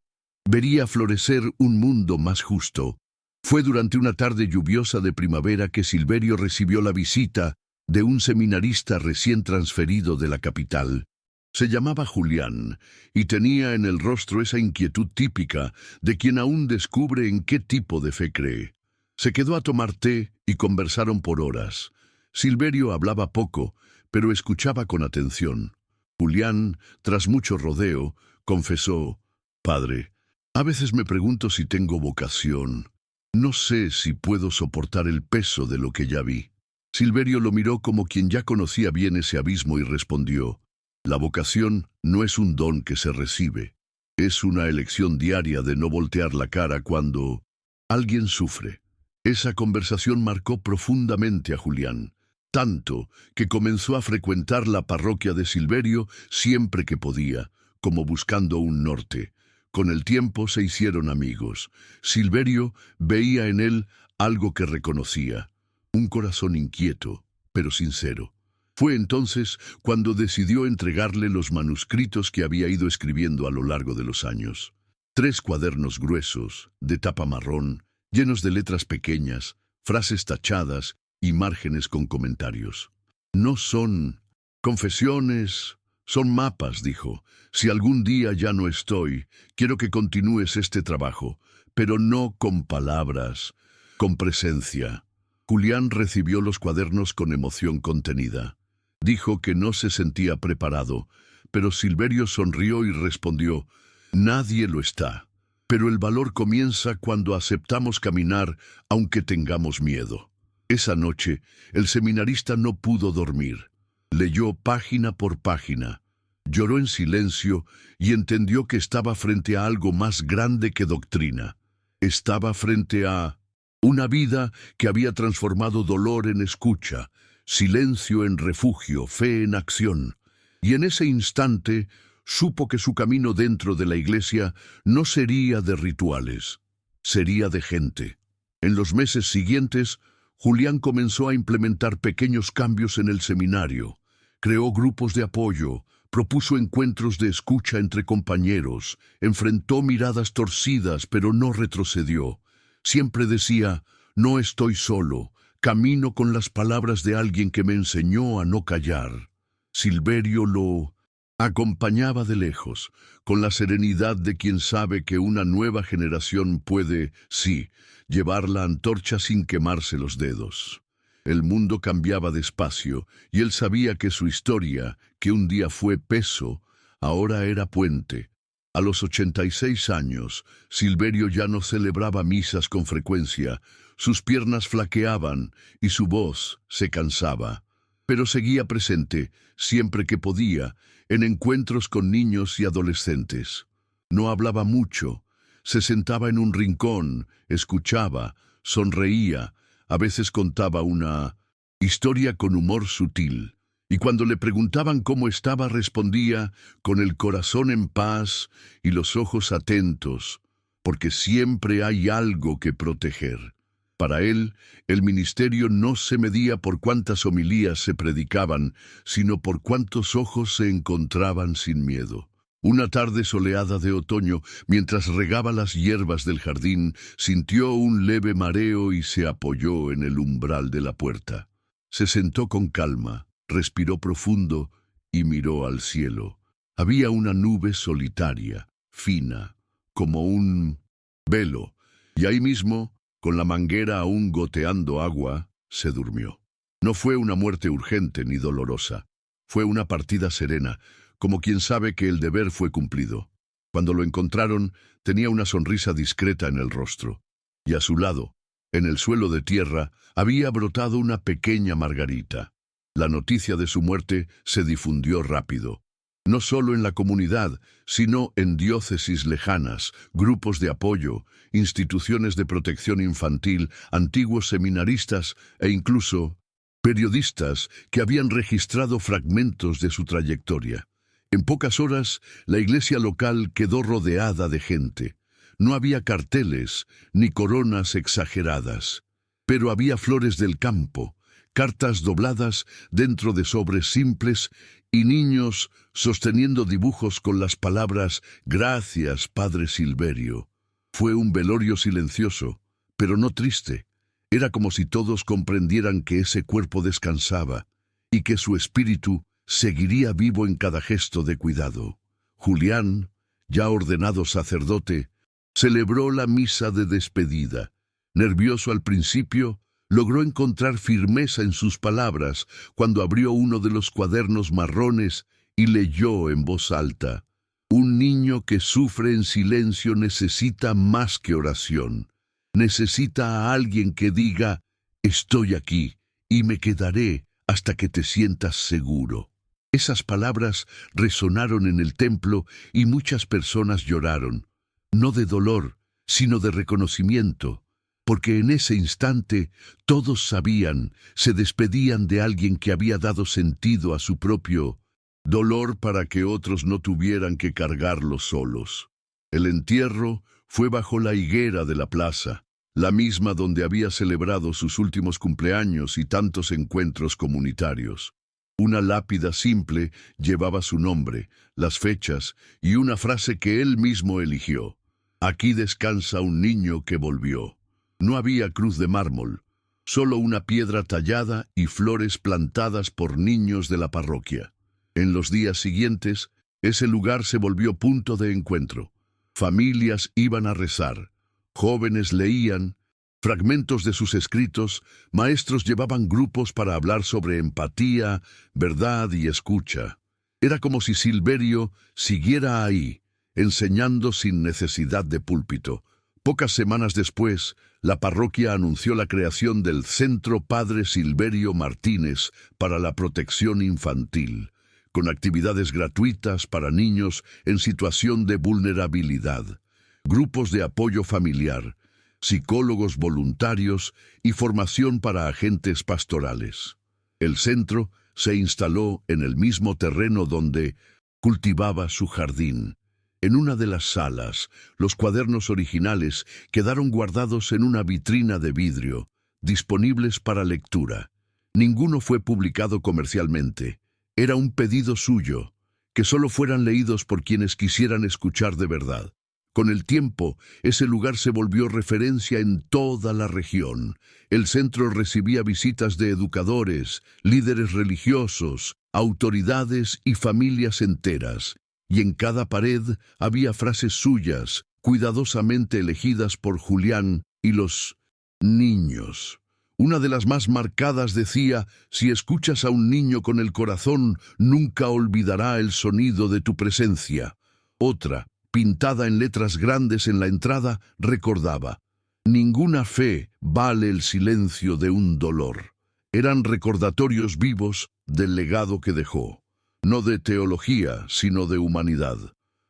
vería florecer un mundo más justo. Fue durante una tarde lluviosa de primavera que Silverio recibió la visita de un seminarista recién transferido de la capital. Se llamaba Julián y tenía en el rostro esa inquietud típica de quien aún descubre en qué tipo de fe cree. Se quedó a tomar té y conversaron por horas. Silverio hablaba poco, pero escuchaba con atención. Julián, tras mucho rodeo, confesó: «Padre, a veces me pregunto si tengo vocación. No sé si puedo soportar el peso de lo que ya vi». Silverio lo miró como quien ya conocía bien ese abismo y respondió: «La vocación no es un don que se recibe. Es una elección diaria de no voltear la cara cuando alguien sufre». Esa conversación marcó profundamente a Julián, tanto que comenzó a frecuentar la parroquia de Silverio siempre que podía, como buscando un norte. Con el tiempo se hicieron amigos. Silverio veía en él algo que reconocía, un corazón inquieto, pero sincero. Fue entonces cuando decidió entregarle los manuscritos que había ido escribiendo a lo largo de los años. 3 cuadernos gruesos, de tapa marrón, llenos de letras pequeñas, frases tachadas y márgenes con comentarios. «No son confesiones, son mapas», dijo. «Si algún día ya no estoy, quiero que continúes este trabajo, pero no con palabras, con presencia». Julián recibió los cuadernos con emoción contenida. Dijo que no se sentía preparado, pero Silverio sonrió y respondió: «Nadie lo está. Pero el valor comienza cuando aceptamos caminar aunque tengamos miedo». Esa noche, el seminarista no pudo dormir. Leyó página por página. Lloró en silencio y entendió que estaba frente a algo más grande que doctrina. Estaba frente a una vida que había transformado dolor en escucha, silencio en refugio, fe en acción. Y en ese instante supo que su camino dentro de la iglesia no sería de rituales, sería de gente. En los meses siguientes, Julián comenzó a implementar pequeños cambios en el seminario. Creó grupos de apoyo, propuso encuentros de escucha entre compañeros, enfrentó miradas torcidas, pero no retrocedió. Siempre decía: «No estoy solo, camino con las palabras de alguien que me enseñó a no callar». Silverio lo acompañaba de lejos, con la serenidad de quien sabe que una nueva generación puede, sí, llevar la antorcha sin quemarse los dedos. El mundo cambiaba despacio, y él sabía que su historia, que un día fue peso, ahora era puente. A los 86 años, Silverio ya no celebraba misas con frecuencia, sus piernas flaqueaban y su voz se cansaba. Pero seguía presente, siempre que podía, en encuentros con niños y adolescentes. No hablaba mucho, se sentaba en un rincón, escuchaba, sonreía, a veces contaba una historia con humor sutil, y cuando le preguntaban cómo estaba respondía con el corazón en paz y los ojos atentos, porque siempre hay algo que proteger. Para él, el ministerio no se medía por cuántas homilías se predicaban, sino por cuántos ojos se encontraban sin miedo. Una tarde soleada de otoño, mientras regaba las hierbas del jardín, sintió un leve mareo y se apoyó en el umbral de la puerta. Se sentó con calma, respiró profundo y miró al cielo. Había una nube solitaria, fina, como un Velo. Y ahí mismo, con la manguera aún goteando agua, se durmió. No fue una muerte urgente ni dolorosa. Fue una partida serena, como quien sabe que el deber fue cumplido. Cuando lo encontraron, tenía una sonrisa discreta en el rostro. Y a su lado, en el suelo de tierra, había brotado una pequeña margarita. La noticia de su muerte se difundió rápido. No solo en la comunidad, sino en diócesis lejanas, grupos de apoyo, instituciones de protección infantil, antiguos seminaristas e incluso periodistas que habían registrado fragmentos de su trayectoria. En pocas horas, la iglesia local quedó rodeada de gente. No había carteles ni coronas exageradas, pero había flores del campo, cartas dobladas dentro de sobres simples y niños sosteniendo dibujos con las palabras «Gracias, Padre Silverio». Fue un velorio silencioso, pero no triste. Era como si todos comprendieran que ese cuerpo descansaba y que su espíritu seguiría vivo en cada gesto de cuidado. Julián, ya ordenado sacerdote, celebró la misa de despedida. Nervioso al principio, logró encontrar firmeza en sus palabras cuando abrió uno de los cuadernos marrones y leyó en voz alta: «Un niño que sufre en silencio necesita más que oración. Necesita a alguien que diga: estoy aquí y me quedaré hasta que te sientas seguro». Esas palabras resonaron en el templo y muchas personas lloraron, no de dolor, sino de reconocimiento, porque en ese instante todos sabían, se despedían de alguien que había dado sentido a su propio dolor para que otros no tuvieran que cargarlo solos. El entierro fue bajo la higuera de la plaza, la misma donde había celebrado sus últimos cumpleaños y tantos encuentros comunitarios. Una lápida simple llevaba su nombre, las fechas y una frase que él mismo eligió: «Aquí descansa un niño que volvió». No había cruz de mármol, solo una piedra tallada y flores plantadas por niños de la parroquia. En los días siguientes, ese lugar se volvió punto de encuentro. Familias iban a rezar, jóvenes leían fragmentos de sus escritos, maestros llevaban grupos para hablar sobre empatía, verdad y escucha. Era como si Silverio siguiera ahí, enseñando sin necesidad de púlpito. Pocas semanas después, la parroquia anunció la creación del Centro Padre Silverio Martínez para la protección infantil, con actividades gratuitas para niños en situación de vulnerabilidad, grupos de apoyo familiar, psicólogos voluntarios y formación para agentes pastorales. El centro se instaló en el mismo terreno donde cultivaba su jardín. En una de las salas, los cuadernos originales quedaron guardados en una vitrina de vidrio, disponibles para lectura. Ninguno fue publicado comercialmente. Era un pedido suyo, que solo fueran leídos por quienes quisieran escuchar de verdad. Con el tiempo, ese lugar se volvió referencia en toda la región. El centro recibía visitas de educadores, líderes religiosos, autoridades y familias enteras. Y en cada pared había frases suyas, cuidadosamente elegidas por Julián y los niños. Una de las más marcadas decía: «Si escuchas a un niño con el corazón, nunca olvidará el sonido de tu presencia». Otra, pintada en letras grandes en la entrada, recordaba: «Ninguna fe vale el silencio de un dolor». Eran recordatorios vivos del legado que dejó, no de teología, sino de humanidad.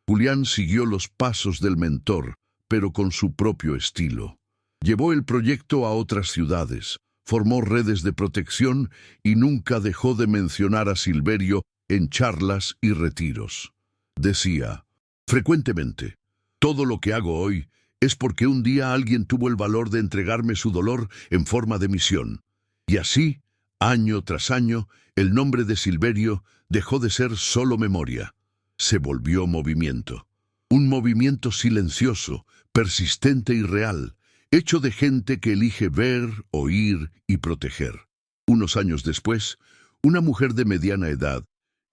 Julián siguió los pasos del mentor, pero con su propio estilo. Llevó el proyecto a otras ciudades, formó redes de protección y nunca dejó de mencionar a Silverio en charlas y retiros. Decía frecuentemente: «Todo lo que hago hoy es porque un día alguien tuvo el valor de entregarme su dolor en forma de misión». Y así, año tras año, el nombre de Silverio dejó de ser solo memoria. Se volvió movimiento. Un movimiento silencioso, persistente y real, hecho de gente que elige ver, oír y proteger. Unos años después, una mujer de mediana edad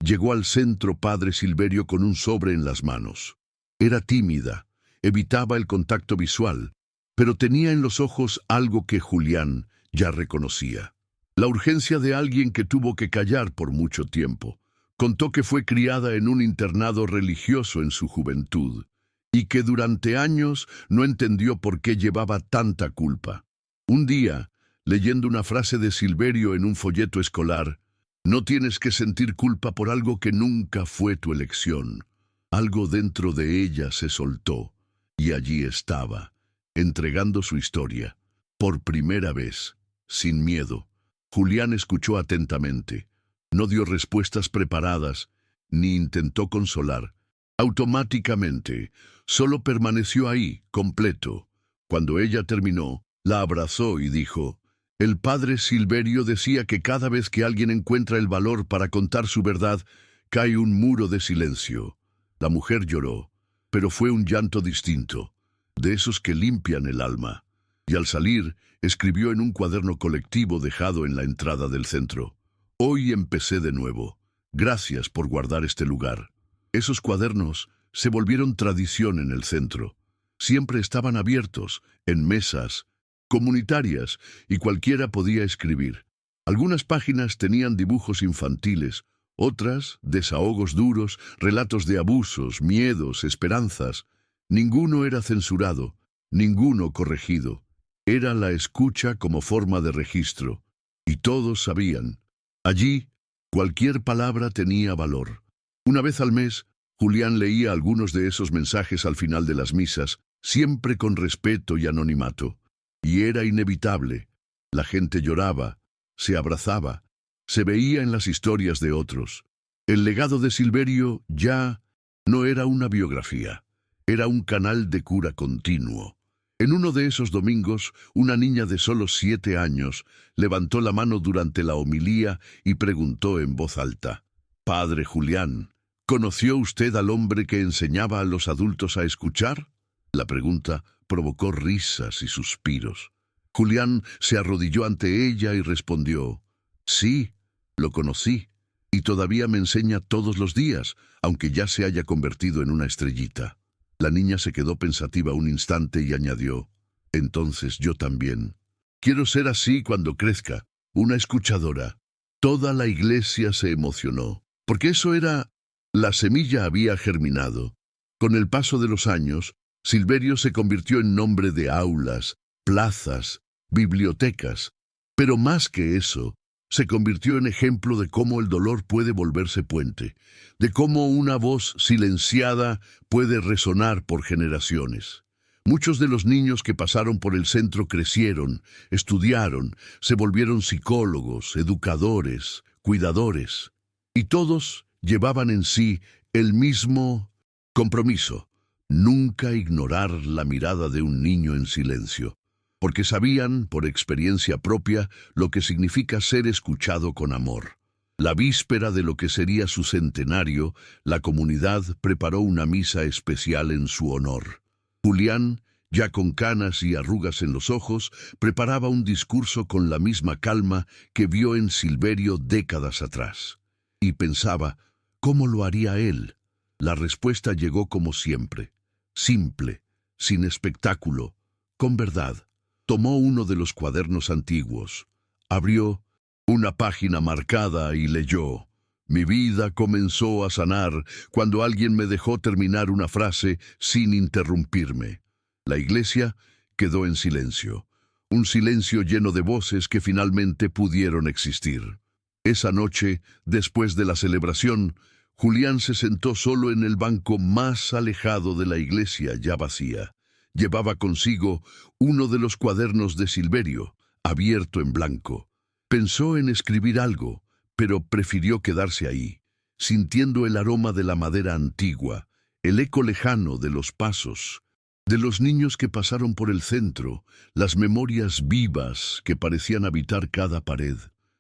llegó al centro Padre Silverio con un sobre en las manos. Era tímida, evitaba el contacto visual, pero tenía en los ojos algo que Julián ya reconocía. La urgencia de alguien que tuvo que callar por mucho tiempo. Contó que fue criada en un internado religioso en su juventud y que durante años no entendió por qué llevaba tanta culpa. Un día, leyendo una frase de Silverio en un folleto escolar, no tienes que sentir culpa por algo que nunca fue tu elección. Algo dentro de ella se soltó y allí estaba, entregando su historia. Por primera vez, sin miedo, Julián escuchó atentamente. No dio respuestas preparadas, ni intentó consolar. Automáticamente, solo permaneció ahí, completo. Cuando ella terminó, la abrazó y dijo: «El padre Silverio decía que cada vez que alguien encuentra el valor para contar su verdad, cae un muro de silencio». La mujer lloró, pero fue un llanto distinto, de esos que limpian el alma. Y al salir, escribió en un cuaderno colectivo dejado en la entrada del centro: «Hoy empecé de nuevo. Gracias por guardar este lugar». Esos cuadernos se volvieron tradición en el centro. Siempre estaban abiertos, en mesas comunitarias, y cualquiera podía escribir. Algunas páginas tenían dibujos infantiles, otras desahogos duros, relatos de abusos, miedos, esperanzas. Ninguno era censurado, ninguno corregido. Era la escucha como forma de registro. Y todos sabían. Allí, cualquier palabra tenía valor. Una vez al mes, Julián leía algunos de esos mensajes al final de las misas, siempre con respeto y anonimato. Y era inevitable. La gente lloraba, se abrazaba, se veía en las historias de otros. El legado de Silverio ya no era una biografía, era un canal de cura continuo. En uno de esos domingos, una niña de solo 7 años levantó la mano durante la homilía y preguntó en voz alta: «Padre Julián, ¿conoció usted al hombre que enseñaba a los adultos a escuchar?». La pregunta provocó risas y suspiros. Julián se arrodilló ante ella y respondió: «Sí, lo conocí, y todavía me enseña todos los días, aunque ya se haya convertido en una estrellita». La niña se quedó pensativa un instante y añadió: «Entonces yo también. Quiero ser así cuando crezca, una escuchadora». Toda la iglesia se emocionó, porque eso era... La semilla había germinado. Con el paso de los años, Silverio se convirtió en nombre de aulas, plazas, bibliotecas, pero más que eso, se convirtió en ejemplo de cómo el dolor puede volverse puente, de cómo una voz silenciada puede resonar por generaciones. Muchos de los niños que pasaron por el centro crecieron, estudiaron, se volvieron psicólogos, educadores, cuidadores, y todos llevaban en sí el mismo compromiso: nunca ignorar la mirada de un niño en silencio, porque sabían, por experiencia propia, lo que significa ser escuchado con amor. La víspera de lo que sería su centenario, la comunidad preparó una misa especial en su honor. Julián, ya con canas y arrugas en los ojos, preparaba un discurso con la misma calma que vio en Silverio décadas atrás. Y pensaba: ¿cómo lo haría él? La respuesta llegó como siempre: simple, sin espectáculo, con verdad. Tomó uno de los cuadernos antiguos, abrió una página marcada y leyó: «Mi vida comenzó a sanar cuando alguien me dejó terminar una frase sin interrumpirme». La iglesia quedó en silencio, un silencio lleno de voces que finalmente pudieron existir. Esa noche, después de la celebración, Julián se sentó solo en el banco más alejado de la iglesia, ya vacía. Llevaba consigo uno de los cuadernos de Silverio, abierto en blanco. Pensó en escribir algo, pero prefirió quedarse ahí, sintiendo el aroma de la madera antigua, el eco lejano de los pasos, de los niños que pasaron por el centro, las memorias vivas que parecían habitar cada pared.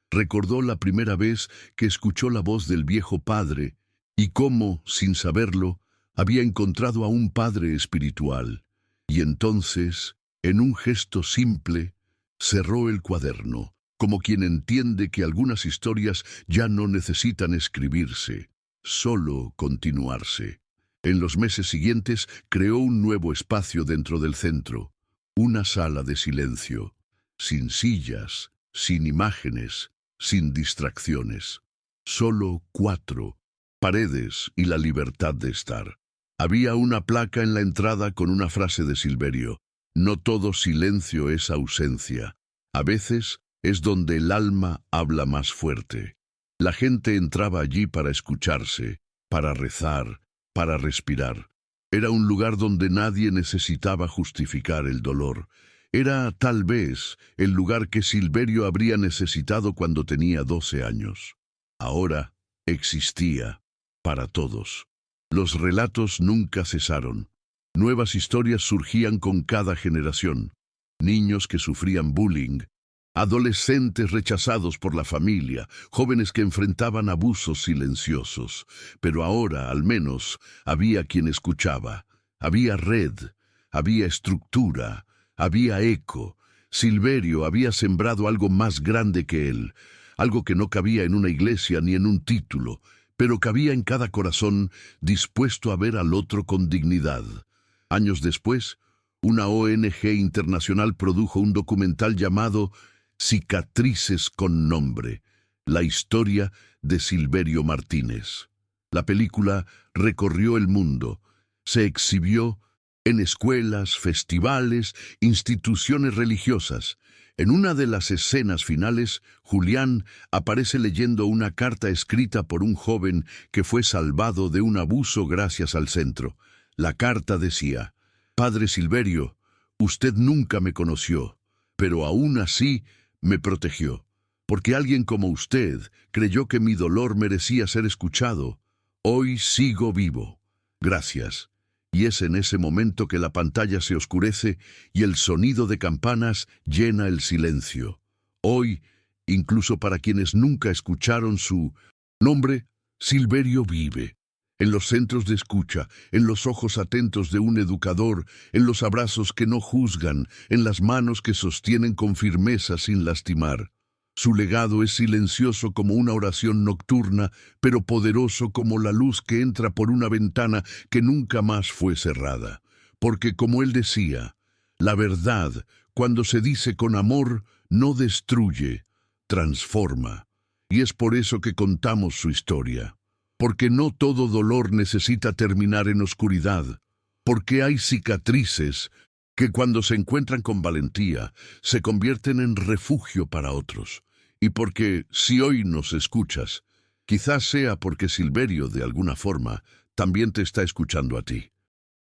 Recordó la primera vez que escuchó la voz del viejo padre y cómo, sin saberlo, había encontrado a un padre espiritual. Y entonces, en un gesto simple, cerró el cuaderno, como quien entiende que algunas historias ya no necesitan escribirse, solo continuarse. En los meses siguientes creó un nuevo espacio dentro del centro, una sala de silencio, sin sillas, sin imágenes, sin distracciones. Solo 4 paredes y la libertad de estar. Había una placa en la entrada con una frase de Silverio: no todo silencio es ausencia. A veces es donde el alma habla más fuerte. La gente entraba allí para escucharse, para rezar, para respirar. Era un lugar donde nadie necesitaba justificar el dolor. Era, tal vez, el lugar que Silverio habría necesitado cuando tenía 12 años. Ahora existía para todos. Los relatos nunca cesaron. Nuevas historias surgían con cada generación. Niños que sufrían bullying, adolescentes rechazados por la familia, jóvenes que enfrentaban abusos silenciosos. Pero ahora, al menos, había quien escuchaba. Había red, había estructura, había eco. Silverio había sembrado algo más grande que él, algo que no cabía en una iglesia ni en un título, pero cabía en cada corazón dispuesto a ver al otro con dignidad. Años después, una ONG internacional produjo un documental llamado Cicatrices con Nombre, la historia de Silverio Martínez. La película recorrió el mundo, se exhibió en escuelas, festivales, instituciones religiosas. En una de las escenas finales, Julián aparece leyendo una carta escrita por un joven que fue salvado de un abuso gracias al centro. La carta decía: Padre Silverio, usted nunca me conoció, pero aún así me protegió, porque alguien como usted creyó que mi dolor merecía ser escuchado. Hoy sigo vivo. Gracias. Y es en ese momento que la pantalla se oscurece y el sonido de campanas llena el silencio. Hoy, incluso para quienes nunca escucharon su nombre, Silverio vive. En los centros de escucha, en los ojos atentos de un educador, en los abrazos que no juzgan, en las manos que sostienen con firmeza sin lastimar. Su legado es silencioso como una oración nocturna, pero poderoso como la luz que entra por una ventana que nunca más fue cerrada. Porque, como él decía, la verdad, cuando se dice con amor, no destruye, transforma. Y es por eso que contamos su historia. Porque no todo dolor necesita terminar en oscuridad. Porque hay cicatrices que cuando se encuentran con valentía, se convierten en refugio para otros. Y porque, si hoy nos escuchas, quizás sea porque Silverio, de alguna forma, también te está escuchando a ti.